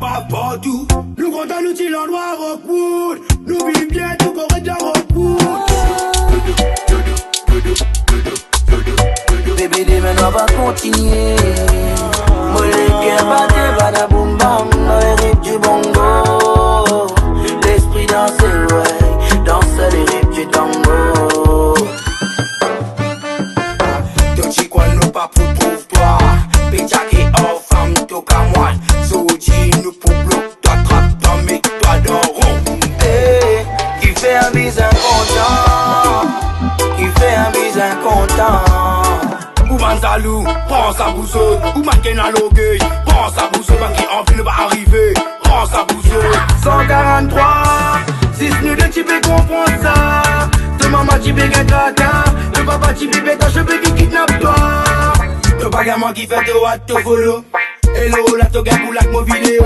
pas partout. Nous comptons nous tirer en noir au coude. Nous vivons bien tout correct dans au coude. Bébé, demain on va continuer. Moi les pieds battés, bada boum bam, dans les rives du bongo. L'esprit danse, ouais, danse les rives du tango. T'as quoi nous pas pour trouve-toi. Péjac et or, femme, tout qu'à moi. Soji, nous pour bloc, toi trappe, toi mec, toi dans rond. Hey, qui fait un bise incontent, qui fait un bise incontent. Ou Manzalou, prends sa boussole. Ou Makena Logay, prends sa boussole. Qui en ville ne va arriver, prends sa boussole. 143, 6 nœuds de type comprend ça. De maman type gata, de papa type bêta, je veux qui kidnappe toi. Le bagaman qui fait te hâte, te follow. Hello, la toga pour la mon vidéo.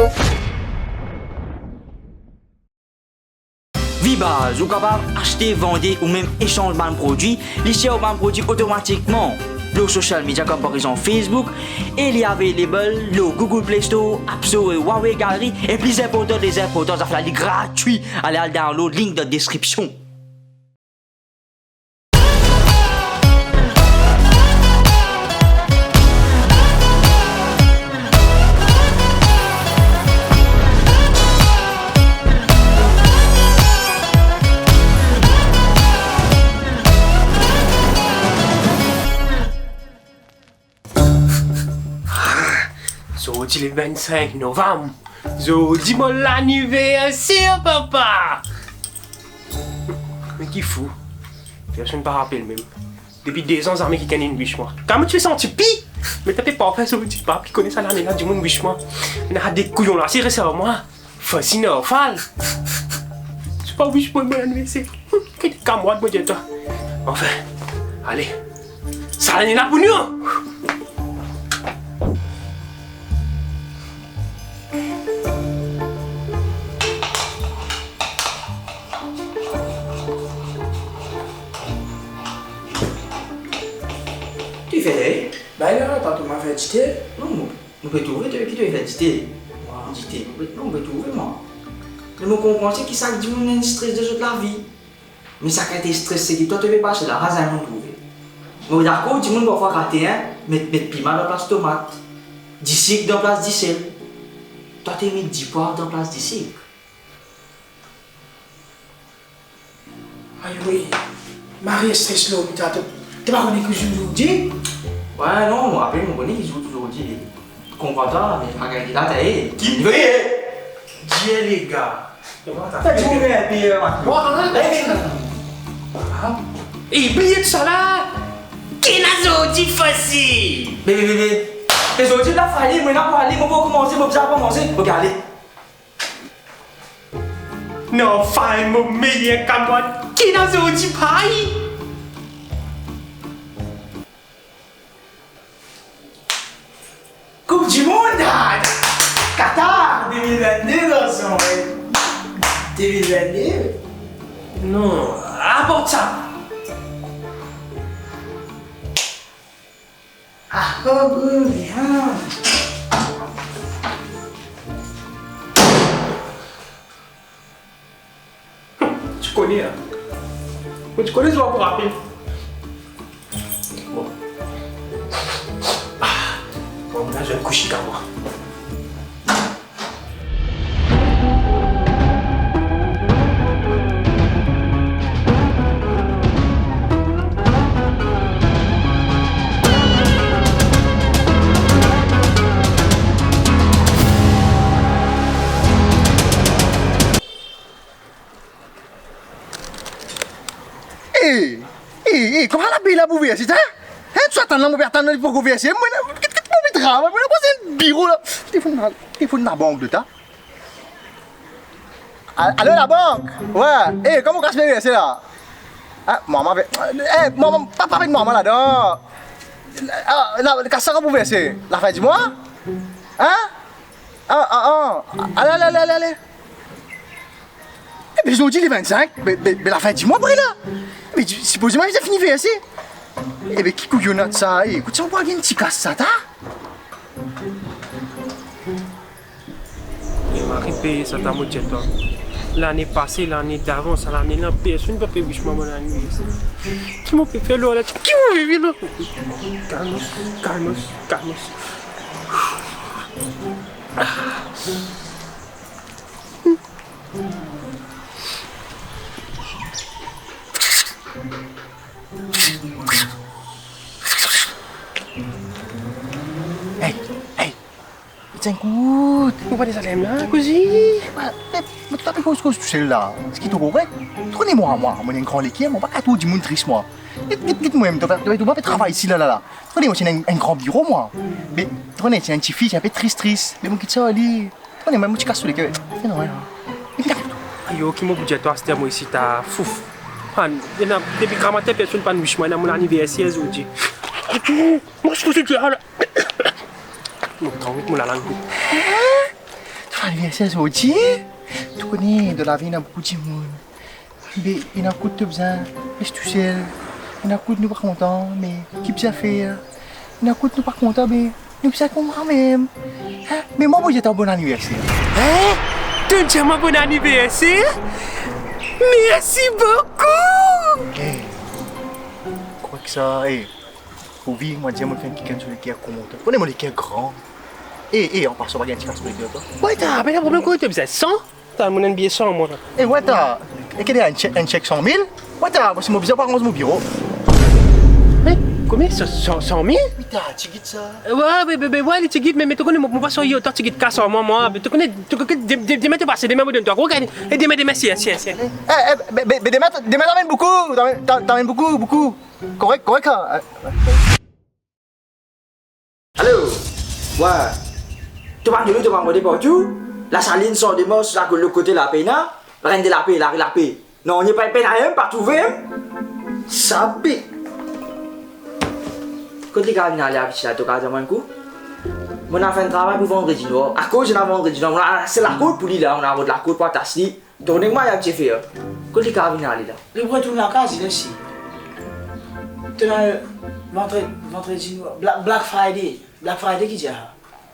Vibaz, vous capable acheter, vendre ou même échanger un produit, lisser un produit automatiquement. Le social media comme par exemple Facebook, et il y a available le Google Play Store, App Store, Huawei Gallery et plus important des importants, ça fait gratuit. Allez à download, link dans la description. Aujourd'hui le 25 novembre, aujourd'hui mon anniversaire papa. Mais qui fou, personne ne me rappelle même. Depuis 2 ans, armées qui gagnent une biche moi. Comment tu fais sentir pis? Mais t'as pas fait ça, tu pas qui connaît ça là, mais là du monde biche moi. On a des couillons là, c'est récent moi. Fascinant, fall. C'est pas biche moi mon anniversaire. Quel camarade moi dis toi. Enfin, allez, ça l'année là pour nous. Tu fais Ben là, tantôt m'a fait éditer. non, on peut trouver, qui doit faire éditer. Éditer, on peut trouver moi. Mais je comprends que ça dit qu'on a un stress de toute la vie. Mais ça qui a été stressé, c'est que toi tu ne veux pas acheter la race à trouver. Mais d'accord, tu peux parfois rater un, mettre piment dans la place tomate, 10 sucre dans la place 10 sel. Toi tu mis 10 poivres dans la place 10 sucre. Aïe oui, Marie est stress là, t'es pas connu que je vous dis? Ouais, non, je me rappelle, mon bonnet qui joue toujours dit. Comprends-toi, mais pas gagner là, t'as Qui veut? Dieu les gars. T'as dit, mais puis, Et oubliez tout ça là. Qui n'a dit facile? Mais, les autres, là, fallait, moi, là, pour aller, on va commencer, on va commencer. Regardez. Non, fine, mon meilleur camarade. Qui n'a dit pareil? Coupe du monde, Qatar 2022, garçon. 2022. Non, apporte ça. Ah, oh, bien. Tu connais, hein? Mais tu connais, je vais vous rappeler. Bon. Bon, là, je vais me coucher quand moi. Comment la belle a bouvé, c'est ça? Tu attends là, mon père, attends pour gouverner, moi, qu'est-ce que tu me travailles? Moi, c'est un bureau là. Téléphone la banque de ta. Allô, la banque? Ouais, comment on se fait là? Ah, maman, maman, papa avec maman là-dedans. Qu'est-ce que vous verser? La fin du mois? Hein? Allez. Mais je vous dis les 25, mais la fin du mois, après là. Mais supposément, j'ai fini de verser. Eh bien, qui couillonne ça? Écoute, on va gagner un petit casse ça, t'as? répéter ça, t'as mon jet toi. L'année passée, l'année d'avant, ça l'année là, personne ne peut faire wish mon anniversaire. Qui m'a fait faire là? Qui m'a fait faire là? Calmos. Hey, tiens, écoute. Vous pas des salem là, cosy? Mais tu t'appelles quoi ce là? Ce qui est correct? Prenez-moi, moi, mon grand l'équipe, moi, pas tout du monde triste, moi. Dites-moi, tu vas travailler ici, là. Prenez-moi, c'est un grand bureau, moi. Mais, prenez, c'est un petit fils, un peu triste. Mais mon petit ça, ali. Prenez-moi, mon petit casse sur les queues. C'est normal, Ayo, qui m'a budget toi, c'était moi ici, t'as fouf. Depuis que je personne pas wish moi, mon anniversaire aujourd'hui. Moi, je suis là. Mon la langue. Ton anniversaire aujourd'hui? Tu connais, de la vie, il y a beaucoup de monde. Mais il y a beaucoup de besoin. Mais tu sais, il y a beaucoup de nous pas contents, mais qui peut faire? Il y a beaucoup de nous pas contents, mais nous peut comprendre même. Mais moi, j'ai un bon anniversaire. Hein? Tu me dis un bon anniversaire? Merci beaucoup! Hey, quoi que ça, hey. Pour vivre, moi, dis-moi, je fais un kick sur le cœur content. Prenez-moi le cœur grand. On passe sur la gagne sur le cœur, toi. Ouais, t'as un problème quoi? Tu as besoin de 100? T'as mon NBA 100, moi. Ouais, t'as. Et quel est un chèque 100 000? Ouais, t'as. C'est mon bizarre par contre, mon bureau. Mais, combien? 100 000? Mais t'as, tu guides ça? Ouais, tu guides, mais tu connais, mon poisson, toi, tu guides casse en moi. Tu connais, demain, tu passes, demain, toi. Regarde, et demain, si. Mais demain, t'amènes beaucoup. T'amènes beaucoup. Correct, hein? Allô? Ouais. Tu vas de m'envoyer partout? La saline sort de moi sur le côté de la peine, hein? La reine de la paix. Non, on n'est pas peine à rien, pas trouver. Ça pique. Quand tu as aller à la tu as un coup. On a fait un travail pour vendredi, non? À cause de la vendredi, non? C'est la côte pour lui là, on a de la côte pour t'asseoir. Donnez-moi un petit fait. Quand tu as aller là? Le bruit tourne la case, il est ici. Tu as vendredi, Black Friday qui dit ça.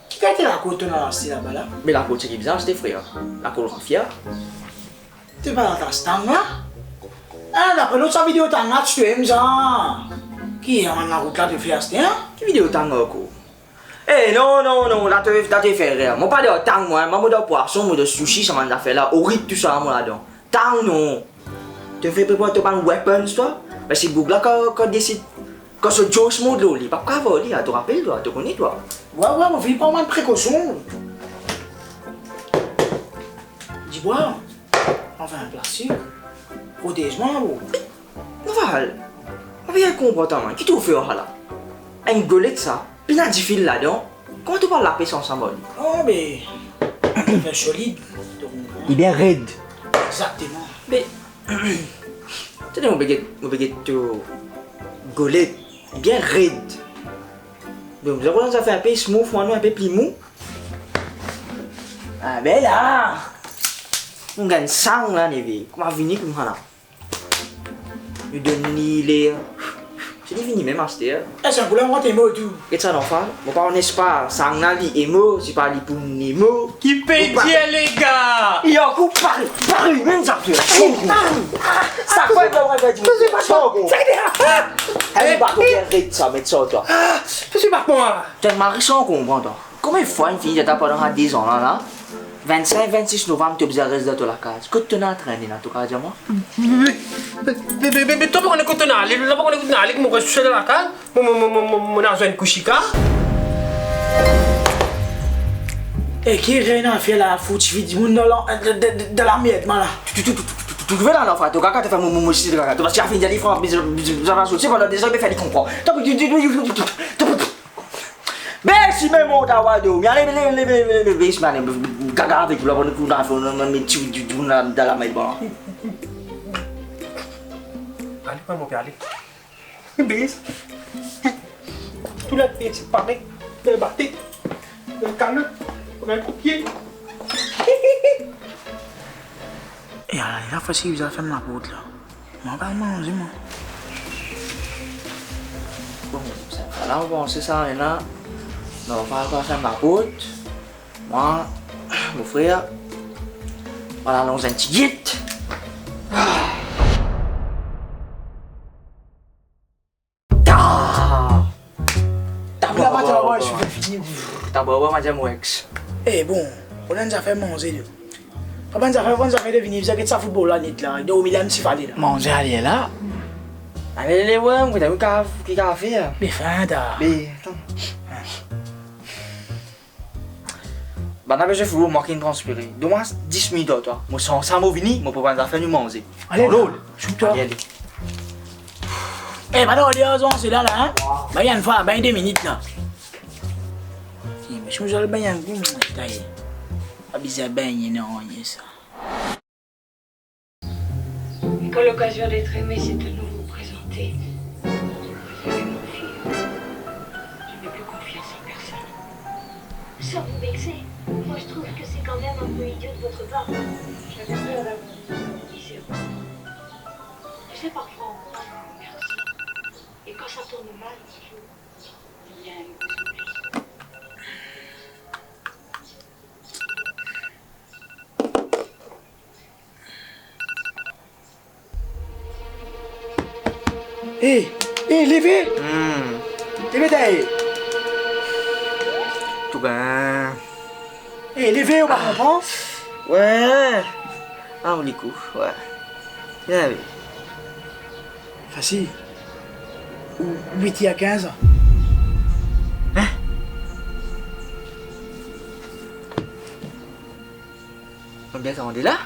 Qui a été la côte là-bas là? Mais la côte c'est bizarre, c'était frère. La côte rafia. Tu vas dans ta stand là? Ah, d'après l'autre vidéo, t'as un match, tu aimes ça? Qui est en la route là, tu fais acheter, hein? Qui vidéo t'as un coup? Eh non, là tu fais rire. Moi pas de tang moi, moi de poisson, moi de sushi, ça m'a fait là, horrible tout ça moi là-dedans. Tang non. Tu fais préparer ton weapons toi? Mais c'est Bougla quand décide. Quand ce Josh mode là, il pas qu'à voler, tu rappelles toi, tu connais toi? Ouais, on fait pas mal de précautions. Dis-moi, enfin un plastique. Protège-moi, ou? Val, viens comprendre, qui t'offre là? Un golet ça, puis il y a 10 fils là-dedans. Comment tu parles la paix ensemble? Oh, mais. Il est solide. Il est bien raide. Exactement. Mais. Tu sais, mon baguette, golet, il est bien raide. Donc, vous avez ça fait un peu smooth, moi, un peu plus mou. Ah, ben là! On gagne 100 là, Nevi. Comment venir comme ça là? Il donne les. C'est fini même, Aster. C'est un boulot, moi, t'es mot tout. Qu'est-ce que ça, l'enfant? Mon parent n'est pas 100 là, les émo, c'est pas les pour les mots. Qui paye bien, les gars? Il y a un coup, Paris, même ça, tu es. Ça fait que moi, je vais dire. C'est pas ça, gros. Elle va pas bien ça, mais ça, toi. Je suis pas moi. Tu as marre sans comprendre, toi. Combien de fois une fille, tu as pendant 10 ans là? 25-26 novembre, tu as besoin de rester dans la case. Que tu as traîné dans ton cas, dis-moi? Mais toi, on est content d'aller. Là, on est content d'aller. Mon reste dans la case. Mon argent est couchika. Et qui est là, fait la fout, tu fais du monde dans la merde, là. Tu veux là, l'enfant, tu vas faire mon chien de caca. Tu vas faire des livres, tu vas sauter pendant des heures, mais faire des comprends. Merci, mais mon tawado. Allez, gaga avec la bonne couleur, mais tu dans la main. Allez, pas mon père, allez. Bise. Tout la tête, c'est pareil. Le bâté. Le canot. On a un coup de pied. Et la fois si vous avez fait ma route là. Moi, pas manger, moi. Bon, ça là, on va c'est ça, là. On va faire ma route. Moi, mon frère, Voilà, allons un petit guide. La matière là-bas, je suis fini. T'as beau, madame Wex. Eh bon, on a déjà fait manger. Quand on a fait de venir, vous avez ça football là, net là. De au Milan, si fallait là. Manger allez là. Allez, ouais, vous avez un café. Mais fin da. Mais, attends. Bah, n'a pas de football, moi qui me transpirer. Demain, 10 minutes, toi. Moi, sans ça, moi, vini, moi, papa, nous a fait nous manger. Allez, l'eau. shoot-toi. Allez. Eh, maintenant, on c'est là, hein. Bah, il y a une fois, bah, 2 minutes là. Mais je me suis dit, un coup, pas bizarre, non, ça. Quand l'occasion d'être aimé, c'est de nous vous présenter. Vous avez mon fils. Je n'ai plus confiance en personne. Sans vous vexer, moi je trouve que c'est quand même un peu idiot de votre part. J'avais peur d'avoir dit zéro. Je sais parfois on croit, merci. Et quand ça tourne mal, Il y a un goût. Eh, levez. Levez d'ailleurs. Tout ben. Eh, levez, on va comprendre. Ouais. Ah, on les coups, ouais. Bien, oui. Facile. 8 à 15 ans. Hein? Combien t'as rendu là?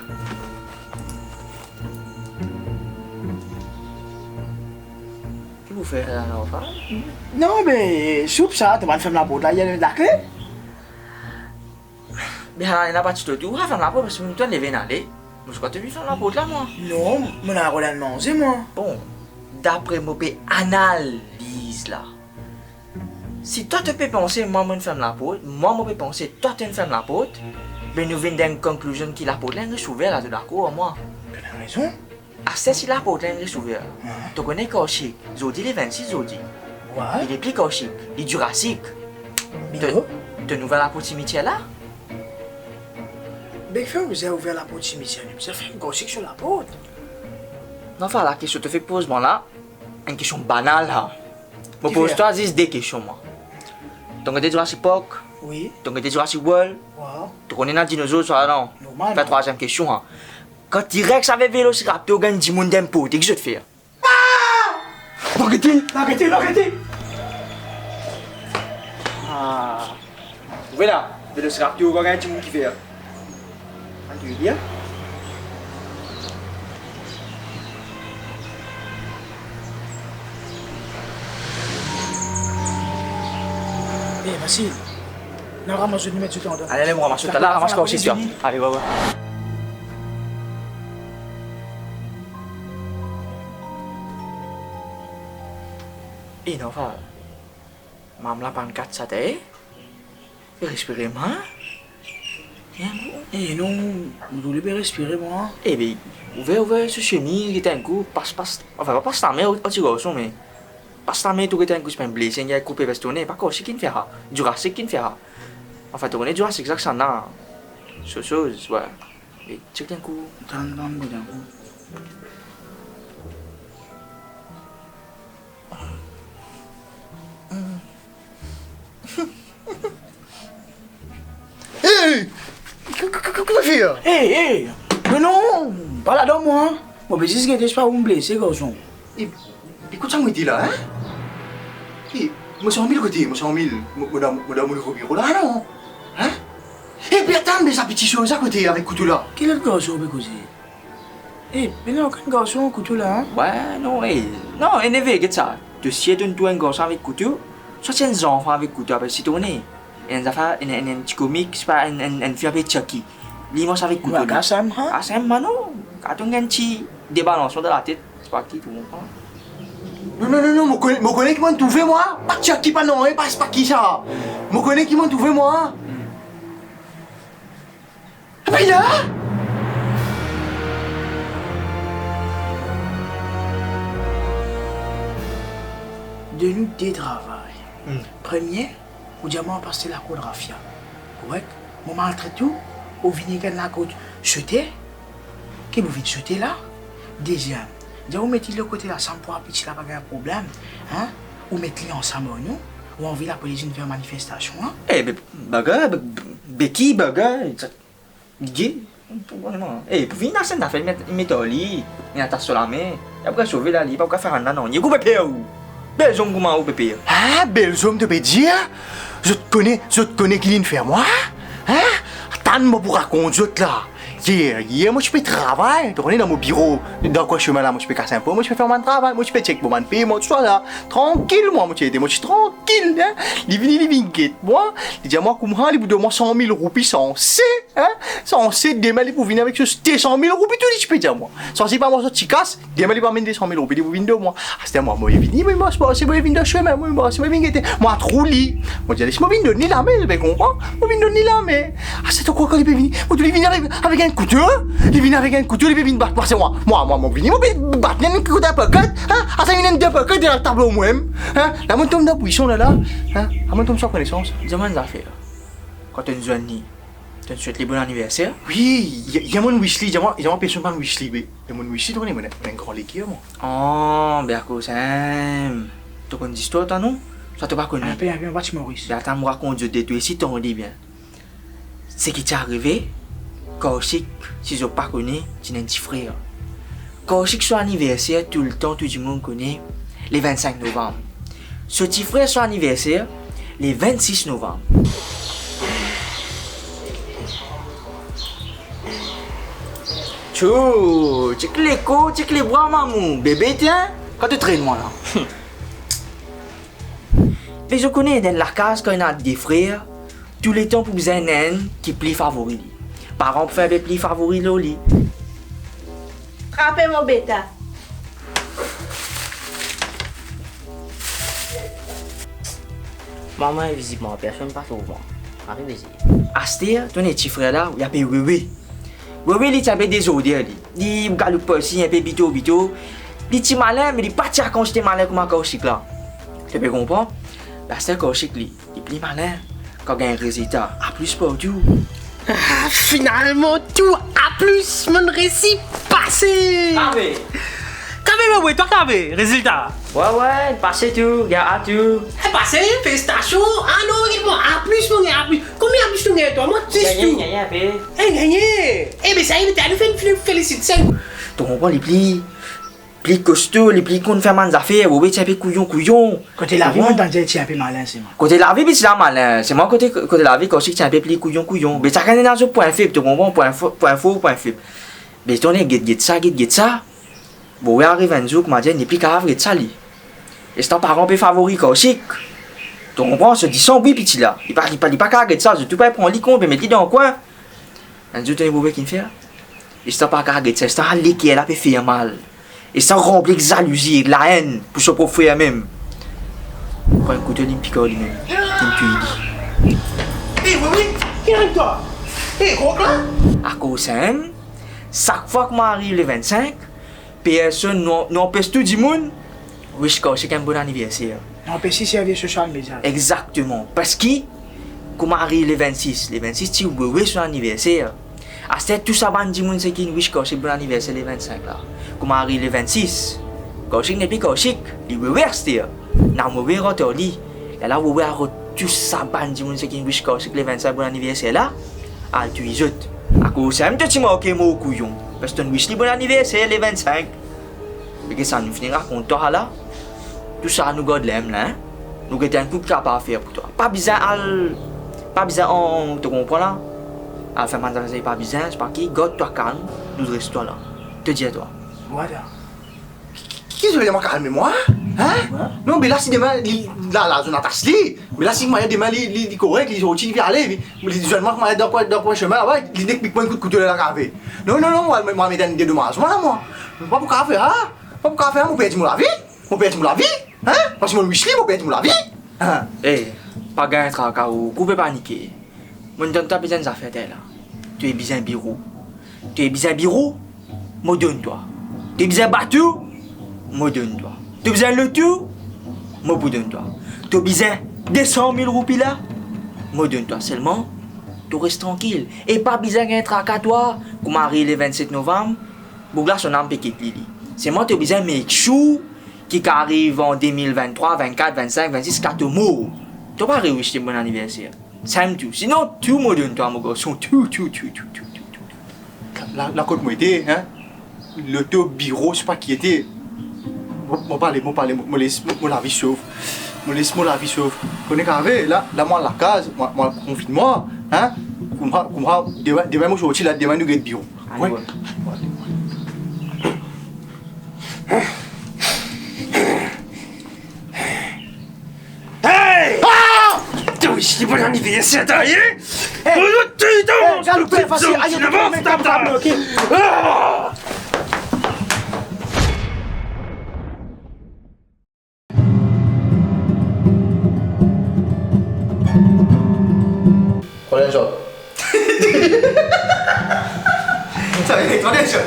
Qu'est-ce que vous faites là, enfin? Non, mais soupe ça, tu vas faire la botte là, il y a la clé. Mais il n'a pas de tout, faire la peau parce que toi, les veines aller. Je crois que tu faire la peau là, moi. Non, mais on a rien mangé, moi. Bon, d'après mon analyse là. Si toi tu peux penser, moi, je fais la peau, moi, je peux penser, toi, tu fais la peau, mais nous venons d'une conclusion qui la peau là, je suis ouvert là, de d'accord, moi. Tu as raison. Ah, c'est si la peau là, je suis ouvert. Tu connais Kaushik, Zodi, les 26 Zodi. Ouais. Il est plus Kaushik, il est Jurassique. Bingo. Tu nouvelles la peau de cimetière là? Big Fun, vous avez ouvert la porte cimetière, vous avez fait une gossique sur la porte. Non, enfin, la question que tu fais pose, bon là, une question banale là. Je pose-toi 10 des questions, moi. Tu connais Jurassic Park? Oui. Tu connais Jurassic World? Wow. Tu connais les dinosaures, ça non? Normal. La troisième question, hein. Quand direct avec Vélociraptor, gagne 10 monde d'impôts, qu'est-ce que je te fais? L'arrêtez. Ah. Vous voyez là, Vélociraptor, gagne 10 monde qui fait. Tu veux dire? Eh, Vassil, on ramasse une mettre du temps. Allez, on ramasse tout à l'heure, ramasse aussi sûr. Allez, ouais. Et non, enfin, maman la pancarte, ça t'est? Respirez, moi. Eh non, vous voulez bien respirer, moi. Eh bien, ouvert ce chemin, qui était un coup, passe, enfin, pas ta main au petit garçon, mais passe ta main, tout qui était un coup, c'est pas un blessé, il y a coupé vestonné, pas quoi, c'est qui ne fait ça, Jurassic qui ne fait ça. Enfin, tu connais Jurassic, ça, là, ce chose, ouais. Et tu un coup. Dans le coup. Hey! Qu'est-ce que tu fais? Eh, mais non, pas là-dedans, moi. Bon, mais c'est ce que je pas où me blesser, garçon. Écoute ça, moi, dit là, hein? Et, moi, c'est en mille côté, moi, c'est en mille. Moi, dans mon nouveau bureau là, non? Hein? Et puis attends, mais ça petite chose à côté avec couteau là. Quel est le garçon, mais causer? Eh, mais non, aucun garçon, couteau là, hein? Ouais, non, non, et ne veut ça. Tu sais, tu dois un garçon avec couteau, soit c'est un enfant avec couteau, parce que tu connais. Et on a fait un petit comique, c'est pas un film avec Chucky. Lui, avec couteau. Ouais, Sam, hein? Ah, c'est un mano. Quand on a un petit débalancement de la tête, c'est pas qui tout le monde. Non, mon collègue qui m'a tout fait, moi. Pas Chucky, pas non, hein, pas qui ça. Mon collègue qui m'a tout fait, moi. Ah, ben là! De nous deux travail. Premier, au diamant passer la côte rafia. Correct? Mon maltraite tout, au vinaigre de la côte jeté, qui vous venez sauter là. Deuxième, vous mettez le côté là sans pour petit là pas de problème. Hein? Ou mettez-les ensemble nous. Ou on vit la police faire manifestation. Hein? Eh, baga, Becky, baga, gay. Eh, pour venir dans cette affaire, il met au lit, il a ta sur la main. Il a pas sauver la lit, pas faire un nanon. Il coupe pépé ou. Bel homme comment ou pépé. Ah, bel homme te peut dire. Je te connais qui vient faire moi. Hein? Attends-moi pour raconter là. Hier, moi je peux travailler, tu connais dans mon bureau, dans quoi chemin là, moi je peux casser un peu, moi je peux faire mon travail, moi je peux checker pour mon payer, moi tu sois là, tranquille, moi je suis tranquille, hein. Il vient guette, moi, il dit à moi, comment il vous donne moi 100 000 roupies censé, hein, censé démaler pour venir avec ce 100 000 roupies, tout dit, je peux dire moi, censé pas moi ça tu casses, démaler pour amener des 100 000 roupies, vous venez de moi, ah c'était moi il vient, mais moi c'est moi il vient de chemin, moi c'est moi il vient moi trouli, moi je dis, moi il vient de ni la main, je comprends, moi il vient de ni la main, ah c'est quoi quand il peut venir, moi tu viens avec un couteau, il vient avec un couteau, il vient battre, c'est moi, mon vini, moi battre, il y a un couteau à paquet, hein, ah ça il y a un deux paquets dans le tableau moi-même, hein, là mon tombe dans position là, hein, à mon tombe sans connaissance. Dis-moi une affaire. Quand tu es une tu souhaites les bon anniversaire? Oui, il y a mon Weasley, il y a mon personne pas Weasley, il y a mon Weasley, tu connais, un grand légué, moi. Oh, bien que Sam, tu connais l'histoire, toi non? Ça te pas connu? Un peu, bâtiment Maurice. Bien, attends, moi raconte de toi ici, t'en dis bien. Ce qui t'est arrivé, Kaushik, si je ne pas connais, tu n'es un petit frère. Kaushik, son anniversaire, tout le temps, tout le monde connaît, les 25 novembre. Ce petit frère, son anniversaire, les 26 novembre. Tchou, check les côtes, check les bras, maman. Bébé, tiens, quand tu traînes, moi là. Mais je connais dans la case quand il y a des frères, tous les temps pour vous un naine qui est plus favori. Parents pour faire des plus favoris au lit. Frappez mon bêta. Maman est visiblement personne pas souvent. Arrive ici. Astir, ton petit frère là, il a payé Wewe. Wewe, il a payé des odeurs. Il a pas aussi un peu bito. Il est malin, mais il n'est pas quand j'étais malin comme un Kaushik là. Tu peux comprendre? Là, c'est un Kaushik, il est plus malin. Quand il y a un résultat, à plus pas tout. Ah, finalement, tout à plus, mon récit passé. Carré. Carré, ouais, toi, carré, résultat. Ouais, passé tout, gars, à tout. Passé, félicitations. Ah non, regarde-moi, à plus, mon gars, à plus. Combien à plus, ton gars, toi? Moi, tu sais tout. Gagné. Eh, mais ça y est, t'as fait une félicitations. Tu comprends, les plus costauds, les plus qu'on fait des affaires, oui, c'est un peu couillon. Côté la vie, moi, dans le un peu malin, c'est moi. Côté la vie, c'est la malin. C'est moi, côté la vie, quand je sais que c'est un peu plus couillon. Mais ça, quand on est dans un point faible, tu comprends, point fort, point faible. Mais si on est guette ça. Bon, oui, arrive un jour, comme on dit, il n'est plus capable de ça, lui. Et c'est ton parent peu favori, Kaushik. Tu comprends, on se dit sans bruit, petit là. Il pas capable de ça, je ne peux pas prendre les comptes, mais mettre dans le coin. Un jour, tu as un mauvais qui me fait. Et c'est pas capable de ça, c'est un lit qui est là, peut faire mal. Et ça remplit de jalousie et de la haine pour son propre frère même. Prends un couteau, il me pique lui-même. Il me tue. Eh, oui, viens-toi. Eh, gros là. À cause de chaque fois que m'arrive le 25, personne n'empêche tout le monde. Oui, je crois que c'est un bon anniversaire. On peut aussi servir social media. Exactement. Parce que, quand m'arrive le 26, tu veux son anniversaire. À cette tout ça, bande monde c'est qui wish Kaushik bon anniversaire le 25 là. Comme arrive le 26, Kaushik n'est plus Kaushik, il veut rester. N'a mauvais retour lui. Et là vous voyez tout ça bande monde c'est qui wish Kaushik le 25 bon anniversaire là. Ah tu y jettes. À cause ça me tu m'as OK mon couillon. Parce que tu wish bon anniversaire le 25. Mais que ça nous finira contre toi là. Tout ça nous garde l'aime là. Nous avons un coup de cap à faire pour toi. Pas besoin on te comprends là. À faire maintenant, c'est pas bizarre, c'est pas qui, garde-toi calme, nous restons là. Te dis à toi. Voilà. Qui se veut dire calmer moi? Hein? Non, mais là, si demain, là, je n'attache li. Mais là, si moi, demain, il correct, il sorti, il vient aller, mais les jeunes, moi, dans quoi chemin, ouais, il n'est pas un coup de couteau de la cave. Non, moi, mettre un dédommagement là, moi. Pas pour café, hein? Pas pour café, mon père, tu me la vie? Mon père, tu me la vie? Hein? Parce que mon Weasley, mon père, tu me la vie? Hein? Eh, pas gagner tracas ou couper paniquer. Mon donne ta besoin d'affaires là. Tu es besoin bureau. Me donne-toi. Tu es besoin bateau, me donne-toi. Tu as besoin le tout, me donne-toi. Tu as besoin 200 000 roupies là, me donne-toi. Seulement, tu restes tranquille. Et pas besoin d'un tracas toi, comme arrive le 27 novembre, Bougla son âme piquet Lili. C'est moi qui ai besoin de make sure qui arrive en 2023, 24, 25, 26, 4 mots. Tu vas réussir mon anniversaire. Sam tout. Sinon, tout le monde toi, mon garçon. Tout. La côte moi était, hein? Le taux bureau, je sais pas qui était. Moi parler, moi laisse la vie sauve. Moi laisse la vie sauve. Quand on est arrivé, là, moi la case, moi confine-moi, hein? Comment, demain moi je suis là, demain nous gagne bureau. Ouais. Hey! Ah! Tu es bon anniversaire, t'as rien? Hey! Galopé, facile, aïe, ok? Troisième shot.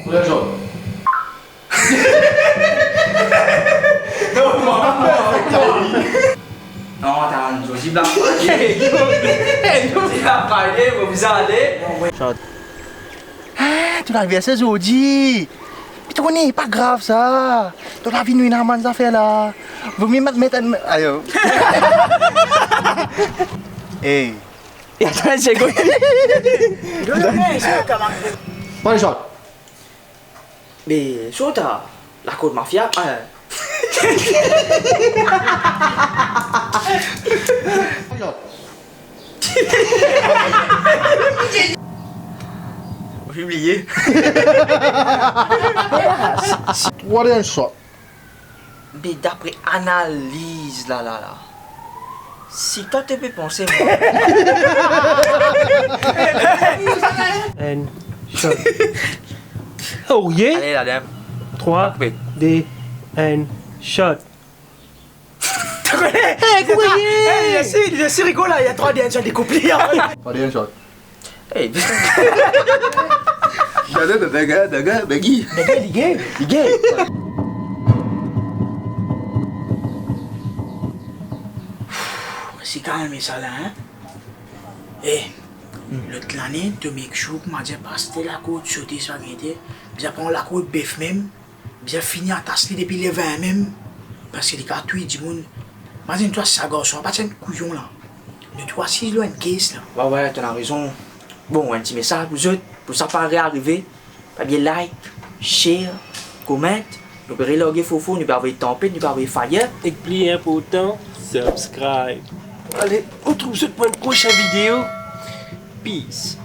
Troisième shot. Non, t'as un Josie Black Friday. C'est Black Friday, vous allez. Ah, ton anniversaire aujourd'hui. Mais tu connais, pas grave ça. Ton la vie nous n'a pas fait là. Vaut mieux mettre un... Aïe. Hey. Et attends, c'est quoi? Troisième shot. Mais, Chota, la côte mafia, j'ai oublié. Troisième shot. Mais d'après analyse, là. Si toi tu peux penser, And shot. Oh yeah! allez, la dame. 3, 2, and shot. Tu connais? Hey, je suis rigolo là, il y a 3 DN sur des couplets. Troisième shot. Hey, Daga, baggy. Les gars. C'est quand même ça là, hein? Eh, l'autre l'année, tu make sure que m'a dit passer la côte, sauter sur la gueule, bien prendre la côte bœuf même, bien finir à tasser depuis les 20 même, parce que les cartouilles du monde, m'a dit toi ça garçon, pas un couillon là. Ne toi si loin une caisse là. ouais, tu as raison. Bon, un petit message pour eux, pour ça pas réarriver. Pas bien like, share, comment. Nous pouvons reloguer Fofo, nous pouvons avoir tempête, nous pouvons avoir fire. Et plus important, subscribe. Allez, on se retrouve pour une prochaine vidéo. Peace.